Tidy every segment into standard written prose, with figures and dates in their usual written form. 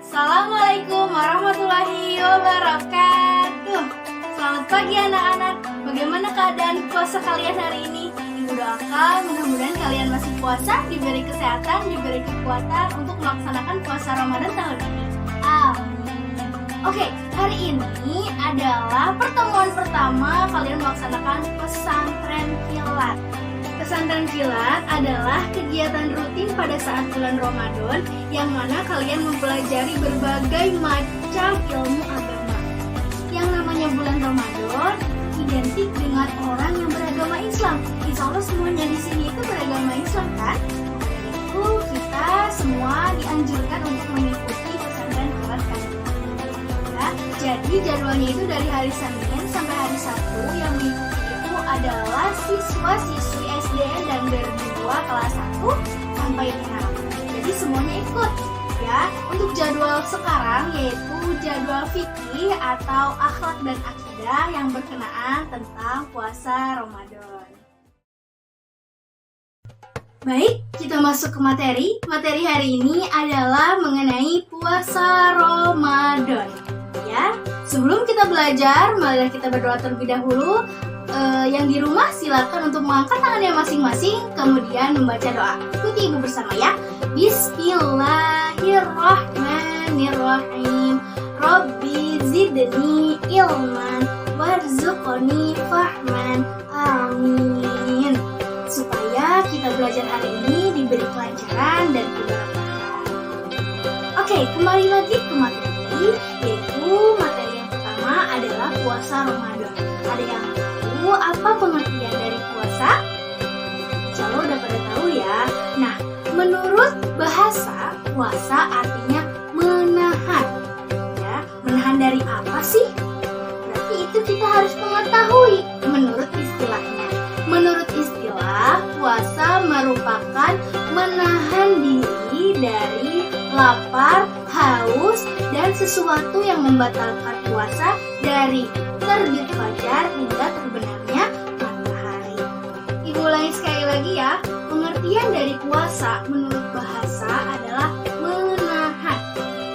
Assalamualaikum warahmatullahi wabarakatuh. Selamat pagi anak-anak. Bagaimana keadaan puasa kalian hari ini? Ibu doakan mudah-mudahan kalian masih puasa, diberi kesehatan, diberi kekuatan untuk melaksanakan puasa Ramadan tahun ini. Amin. Oke, hari ini adalah pertemuan pertama kalian melaksanakan pesantren kilat. Pesantren kilat adalah kegiatan rutin pada saat bulan Ramadan yang mana kalian mempelajari berbagai macam ilmu agama. Yang namanya bulan Ramadan identik dengan orang yang beragama Islam. Insya Allah semuanya di sini itu beragama Islam kan? Itu kita semua dianjurkan untuk mengikuti pesantren kilat kali ini. Ya, jadi jadwalnya itu dari hari Senin sampai hari Sabtu. Yang mengikuti itu adalah siswa-siswi SDN dan BER2 kelas 1 sampai 6. Jadi semuanya ikut ya. Untuk jadwal sekarang yaitu jadwal fikih atau akhlak dan akidah yang berkenaan tentang puasa Ramadan. Baik, kita masuk ke materi. Materi hari ini adalah mengenai puasa Ramadan. Ya, sebelum kita belajar, mari kita berdoa terlebih dahulu. Yang di rumah silakan untuk mengangkat tangannya masing-masing, kemudian membaca doa. Ikuti ibu bersama ya. Bismillahirrahmanirrahim. Rabbi zidni ilman warzuqni fahman. Amin. Supaya kita belajar hari ini diberi kelancaran dan keberkahan. Oke, kembali lagi ke materi, yaitu materi yang pertama adalah puasa Ramadan. Ada yang tahu apa pengertian dari puasa? Insya Allah udah pada tahu ya. Nah, menurut bahasa, puasa artinya menahan. Ya, menahan dari apa sih? Berarti itu kita harus mengetahui menurut istilahnya. Menurut istilah, puasa merupakan menahan diri dari lapar, haus, dan sesuatu yang membatalkan puasa dari terbit fajar hingga terbenamnya matahari. Ibu ulangi sekali lagi ya. Pengertian dari puasa menurut bahasa adalah menahan.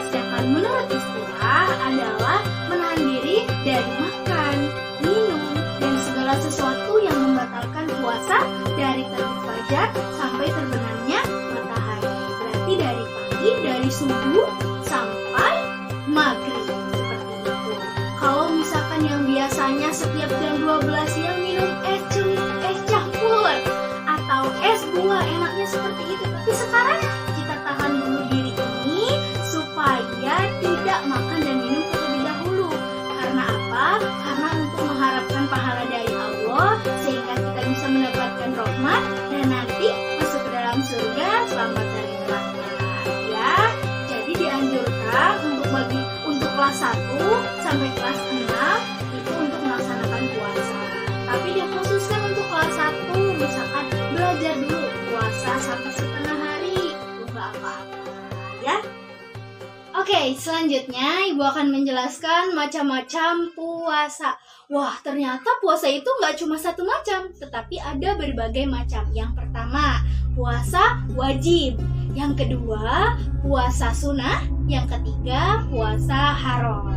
Sedangkan menurut istilah adalah menahan diri dari makan, minum, dan segala sesuatu yang membatalkan puasa dari terbit fajar sampai terbenamnya matahari. Berarti dari pagi, dari subuh sampai maghrib. Kalau misalkan yang biasanya setiap jam 12 siang minum es campur atau es bunga, enaknya seperti itu. Tapi sekarang kita tahan dulu diri ini supaya tidak makan dan minum terlebih dahulu. Karena apa? Karena untuk mengharapkan pahala dari Allah sehingga kita bisa mendapatkan rahmat dan nanti masuk ke dalam surga selamat dari neraka. Ya, jadi dianjurkan untuk kelas 1 sampai kelas 6 itu untuk melaksanakan puasa. Tapi dikhususkan untuk kelas 1 misalkan belajar dulu puasa sampai setengah hari, nggak apa-apa ya. Oke, selanjutnya Ibu akan menjelaskan macam-macam puasa. Wah, ternyata puasa itu nggak cuma satu macam, tetapi ada berbagai macam. Yang pertama, puasa wajib. Yang kedua, puasa sunnah. Yang ketiga, puasa haram.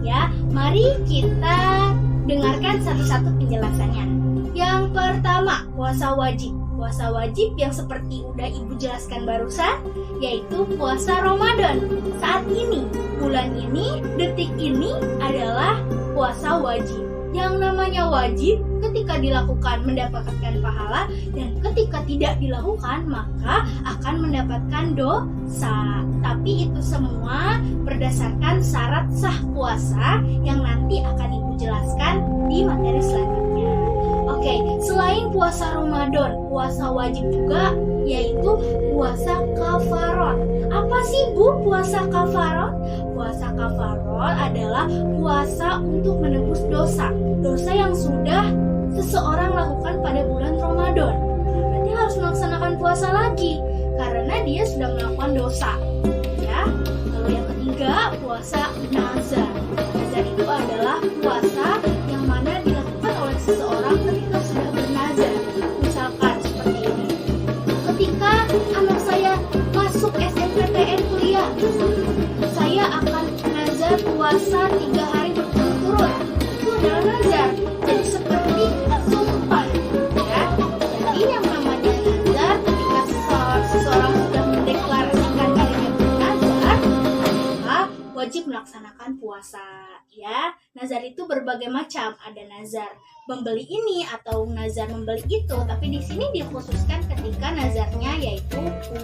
Ya, mari kita dengarkan satu-satu penjelasannya. Yang pertama, puasa wajib. Puasa wajib yang seperti udah Ibu jelaskan barusan, yaitu puasa Ramadan. Saat ini, bulan ini, detik ini adalah puasa wajib. Yang namanya wajib ketika dilakukan mendapatkan pahala, dan ketika tidak dilakukan maka akan mendapatkan dosa. Tapi itu semua berdasarkan syarat sah puasa yang nanti akan Ibu jelaskan di materi selanjutnya. Oke, selain puasa Ramadan, puasa wajib juga yaitu puasa kafarot. Apa sih Bu puasa kafarot? Puasa kafarot adalah puasa untuk menebus dosa. Dosa yang sudah seseorang lakukan pada bulan Ramadan. Berarti harus melaksanakan puasa lagi karena dia sudah melakukan dosa. Ya. Lalu yang ketiga, puasa nazar. Nazar itu adalah puasa yang mana dilakukan oleh seseorang ketika sudah bernazar. Misalkan seperti ini. Ketika anak saya masuk SNPTN kuliah, saya Saya akan nazar puasa 3 hari berturut-turut. Itu adalah nazar. Jadi seperti sumpah, ya. Jadi yang namanya nazar ketika seseorang sudah mendeklarasikan dirinya bernazar, maka wajib melaksanakan puasa, ya. Nazar itu berbagai macam. Ada nazar membeli ini atau nazar membeli itu, tapi di sini dikhususkan ketika nazarnya yaitu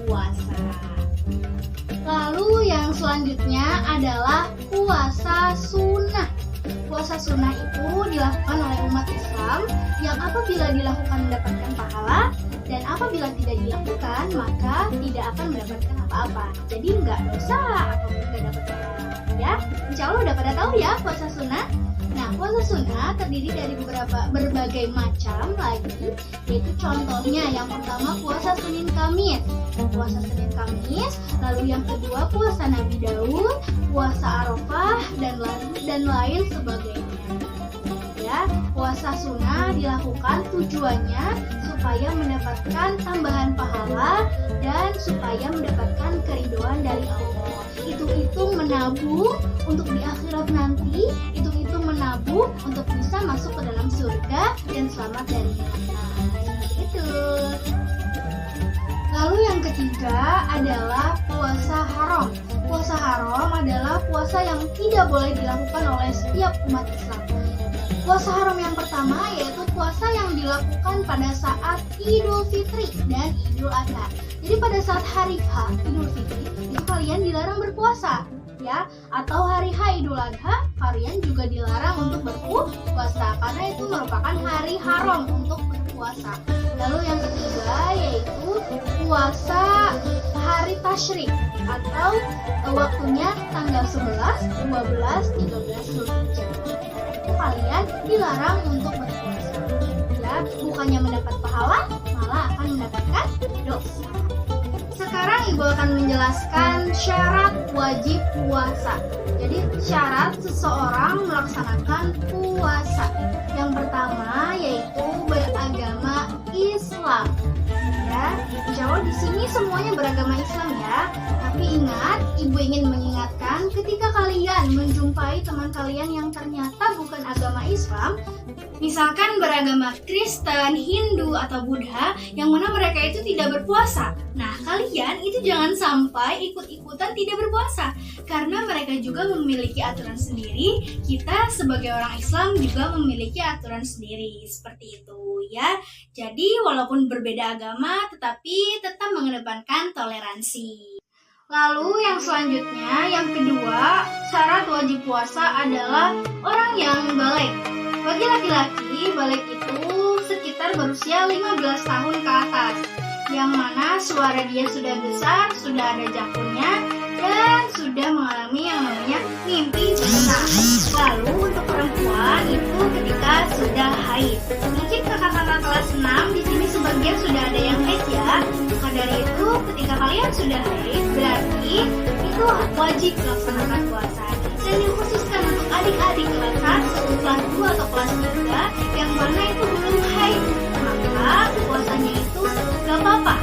puasa. Lalu yang selanjutnya adalah puasa sunnah. Puasa sunnah itu dilakukan oleh umat Islam yang apabila dilakukan mendapatkan pahala, dan apabila tidak dilakukan maka tidak akan mendapatkan apa-apa. Jadi nggak dosa atau nggak dapat pahala. Ya, insya Allah udah pada tahu ya puasa sunnah. Nah, puasa sunnah terdiri dari berbagai macam lagi, yaitu contohnya yang pertama puasa Senin Kamis. Puasa Senin Kamis, lalu yang kedua puasa Nabi Daud, puasa Arafah, dan lain sebagainya. Ya, puasa sunnah dilakukan tujuannya supaya mendapatkan tambahan pahala dan supaya mendapatkan keridhaan dari Allah. Hitung-hitung menabung untuk di akhirat nanti, hitung-hitung menabung untuk bisa masuk ke dalam surga dan selamat dari neraka. Seperti itu. Lalu yang ketiga adalah puasa haram. Puasa haram adalah puasa yang tidak boleh dilakukan oleh setiap umat Islam. Puasa haram yang pertama yaitu puasa yang dilakukan pada saat Idul Fitri dan Idul Adha. Jadi pada saat hari H Idul Fitri itu kalian dilarang berpuasa, ya. Atau hari H Idul Adha kalian juga dilarang untuk berpuasa karena itu merupakan hari haram untuk berpuasa. Lalu yang ketiga yaitu puasa hari tasyrik atau waktunya tanggal 11, 12, 13 Zulhijjah. Kalian dilarang untuk berpuasa, ya. Bukannya mendapat pahala, malah akan mendapatkan dosa. Sekarang Ibu akan menjelaskan syarat wajib puasa. Jadi syarat seseorang melaksanakan puasa. Yang pertama yaitu beragama Islam. Ya, insya Allah di sini semuanya beragama Islam ya. Tapi ingat, Ibu ingin mengingatkan ketika kalian menjumpai teman kalian yang ternyata bukan agama Islam, misalkan beragama Kristen, Hindu, atau Buddha, yang mana mereka itu tidak berpuasa. Nah, kalian itu jangan sampai ikut-ikutan tidak berpuasa, karena mereka juga memiliki aturan sendiri. Kita sebagai orang Islam juga memiliki aturan sendiri, seperti itu ya. Jadi walaupun berbeda agama, tetapi tetap mengedepankan toleransi. Lalu yang selanjutnya, yang kedua, syarat wajib puasa adalah orang yang balik. Bagi laki-laki, balik itu sekitar berusia 15 tahun ke atas, yang mana suara dia sudah besar, sudah ada jakunnya, dan sudah mengalami yang namanya mimpi buta. Lalu untuk perempuan itu ketika sudah haid. Mungkin kakak-kakak kelas 6 di sini sebagian sudah ada yang haid ya. Maka dari itu ketika kalian sudah haid berarti itu wajib melaksanakan puasa. Dan dikhususkan untuk adik-adik kelas 1, kelas 2 atau kelas 3 yang mana itu belum haid, maka puasanya itu gak apa-apa,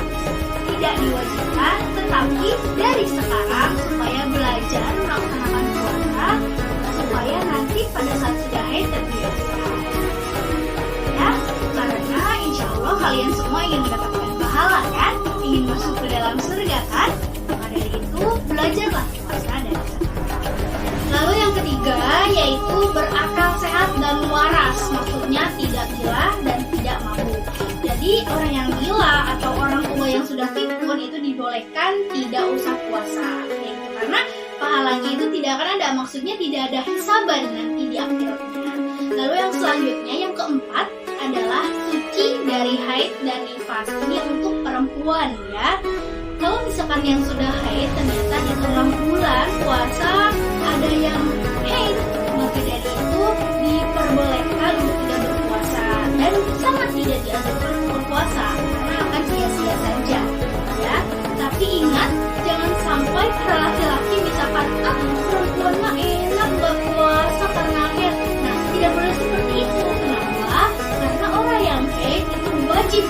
tidak diwajibkan, tetapi dari sekarang supaya belajar melaksanakan puasa supaya nanti pada saat sudah haid terbiasa. Ya, karena insya Allah kalian semua ingin mendapatkan pahala kan, ingin masuk ke dalam surga kan, maka dari itu belajarlah puasa dari sekarang. Lalu yang ketiga yaitu berakal sehat dan waras, maksudnya tidak gila dan tidak mabuk. Jadi orang yang gila atau orang tua yang sudah pikun itu dibolehkan tidak usah puasa, yaitu karena pahalanya itu tidak akan ada, maksudnya tidak ada hisaban nanti di akhiratnya. Lalu yang selanjutnya, yang keempat adalah suci dari haid dan nifas. Ini untuk perempuan ya. Kalau misalkan yang sudah haid ternyata di tengah bulan puasa ada yang haid, maka dari itu diperbolehkan untuk tidak berpuasa dan sangat tidak dianjurkan untuk berpuasa karena akan sia-sia saja ya. Tapi ingat, jangan sampai para laki-laki misalkan perempuan mah enak gak puasa karena haid. Nah, tidak boleh seperti itu. Kenapa? Karena orang yang haid itu wajib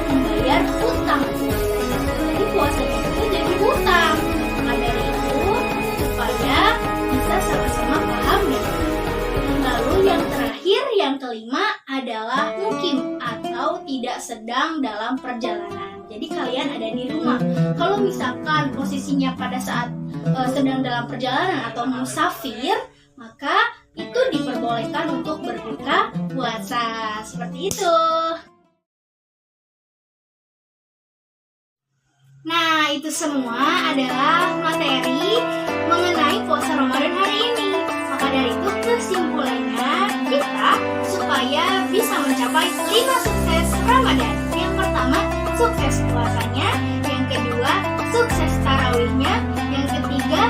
membayar hutang puasa. Jadi puasanya itu jadi hutang. Maka dari itu kita sama-sama paham dan lalu yang terakhir, yang kelima adalah mukim atau tidak sedang dalam perjalanan. Jadi kalian ada di rumah. Kalau misalkan posisinya pada saat sedang dalam perjalanan atau musafir, maka itu diperbolehkan untuk berbuka puasa. Seperti itu. Nah, itu semua adalah materi mengenai puasa Ramadan hari ini. Maka dari itu kesimpulannya kita supaya bisa mencapai 5 sukses Ramadan. Yang pertama, sukses puasanya. Yang kedua, sukses tarawihnya. Yang ketiga,